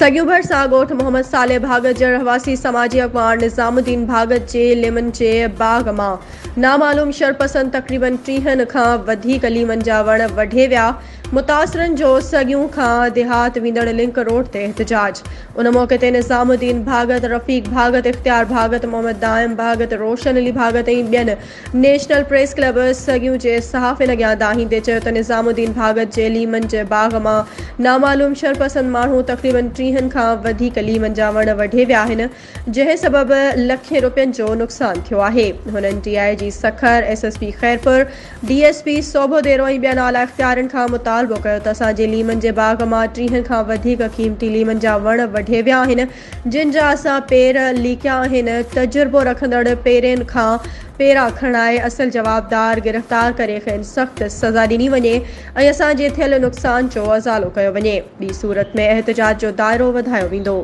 सगियूं भरिसां ॻोठ मोहम्मद साले भागत जे रहवासी समाजी अख़बार निज़ामुद्दीन भागत जे लिमन जे बाग़ मां नामालूम शरपसंद तक़रीबन 30 खां वधीक लीमन जा वण वढे विया। मुतासिरनि जो सगियूं खां देहात वेंदड़ लिंक रोड ते एहतजाज। उन मौक़े ते निज़ामुद्दीन भागत, रफ़ीक भागत, इख़्तियार भागत, मोहम्मद दाइम भागत, रोशन अली भागत ऐं ॿियनि नेशनल प्रेस क्लब सगियूं जे सहाफ़िन अॻियां दाहींदे चयो त निज़ामुद्दीन भागत जे लीमन जे बाग़ मां नामालूम शरपसंद माण्हू तक़रीबन 30 खां वधीक लीमन जा वण वढे विया आहिनि, जंहिं सबबि लखें रुपयनि जो नुक़सानु थियो आहे। हुननि DIG Sukkur, SSP Khairpur, DSP सोभो देरो ऐं ॿियनि आला इख़्तियारनि खां मुतालबो कयो त असांजे लीमन जे बाग़ मां 30 खां वधीक क़ीमती लीमन जा वण वढे विया आहिनि, जिन जा असां पेर लीकिया आहिनि। तजुर्बो रखंदड़ पेरां खणाए असल जवाबदार गिरफ़्तार करे खेनि सख़्त सज़ा ॾिनी वञे ऐं असांजे थियल नुक़सान जो अज़ालो कयो वञे। ॿी सूरत में एहतजाज जो दाइरो वधायो वेंदो।